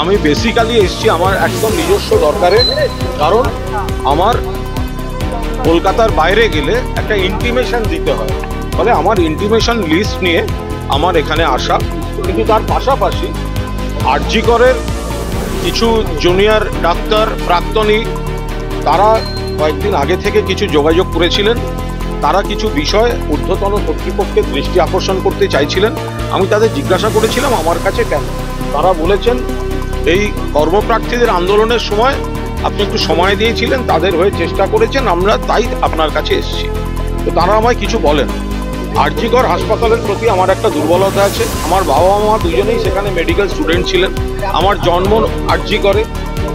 আমি বেসিক্যালি এসেছি আমার একদম নিজস্ব দরকারে, কারণ আমার কলকাতার বাইরে গেলে একটা ইন্টিমেশন দিতে হয়, ফলে আমার ইন্টিমেশন লিস্ট নিয়ে আমার এখানে আসা। কিন্তু তার পাশাপাশি আরজি করের কিছু জুনিয়র ডাক্তার প্রাক্তনী তারা কয়েকদিন আগে থেকে কিছু যোগাযোগ করেছিলেন, তারা কিছু বিষয় ঊর্ধ্বতন কর্তৃপক্ষের দৃষ্টি আকর্ষণ করতে চাইছিলেন। আমি তাদের জিজ্ঞাসা করেছিলাম আমার কাছে কেন। তারা বলেছেন এই কর্মপ্রার্থীদের আন্দোলনের সময় আপনি একটু সময় দিয়েছিলেন, তাদের হয়ে চেষ্টা করেছেন, আমরা তাই আপনার কাছে এসেছি। তো তারা আমায় কিছু বলেন। আরজি কর হাসপাতালের প্রতি আমার একটা দুর্বলতা আছে। আমার বাবা মা দুজনেই সেখানে মেডিকেল স্টুডেন্ট ছিলেন। আমার জন্ম আরজি করে,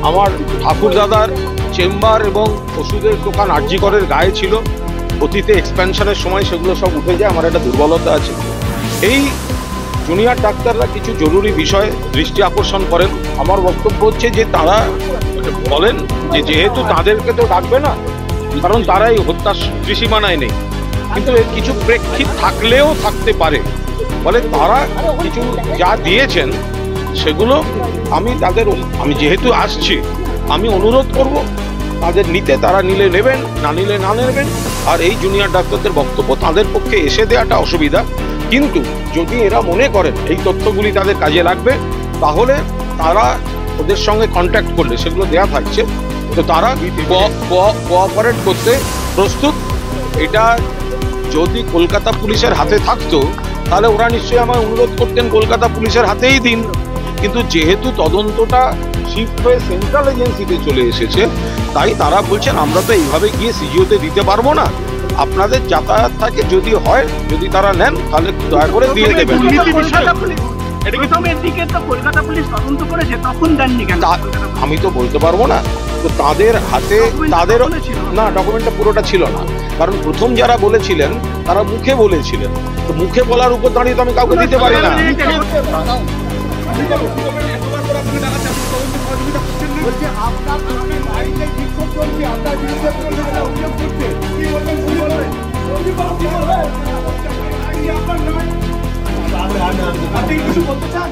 আমার ঠাকুরদাদার চেম্বার এবং ওষুধের দোকান আরজি করের গায়ে ছিল। অতীতে এক্সপ্যানশনের সময় সেগুলো সব উঠে যায়। আমার একটা দুর্বলতা আছে। এই জুনিয়র ডাক্তাররা কিছু জরুরি বিষয় দৃষ্টি আকর্ষণ করেন। আমার বক্তব্য হচ্ছে যে তারা বলেন যে যেহেতু তাদেরকে তো ডাকবে না, কারণ তারা এই হত্যা ত্রিসীমানায় নেই, কিন্তু এর কিছু প্রেক্ষিত থাকলেও থাকতে পারে। ফলে তারা কিছু যা দিয়েছেন সেগুলো আমি যেহেতু আসছি, আমি অনুরোধ করব তাদের নিতে, তারা নিলে নেবেন, না নিলে না নেবেন। আর এই জুনিয়র ডাক্তারদের বক্তব্য তাদের পক্ষে এসে দেওয়াটা অসুবিধা, কিন্তু যদি এরা মনে করেন এই তথ্যগুলি তাদের কাজে লাগবে, তাহলে তারা ওদের সঙ্গে কন্ট্যাক্ট করলে সেগুলো দেওয়া থাকছে। তো তারা কোঅপারেট করতে প্রস্তুত। এটা যদি কলকাতা পুলিশের হাতে থাকতো তাহলে ওরা নিশ্চয়ই আমায় অনুরোধ করতেন কলকাতা পুলিশের হাতেই দিন। কিন্তু যেহেতু তদন্তটা শিফট হয়ে সেন্ট্রাল এজেন্সিতে চলে এসেছে, তাই তারা বলছেন আমরা তো এইভাবে গিয়ে সিজিওতে দিতে পারবো না, আপনাদের যাতায়াত থাকে, যদি হয়, যদি তারা নেন তাহলে দয়া করে দিয়ে দেবেন। আমি তো বলতে পারবো না। তো তাদের হাতে তাদের না, ডকুমেন্টটা পুরোটা ছিল না, কারণ প্রথম যারা বলেছিলেন তারা মুখে বলেছিলেন। তো মুখে বলার উপর দাঁড়িয়ে তো আমি কাউকে দিতে পারি না। আপনি কিছু বলতে চান?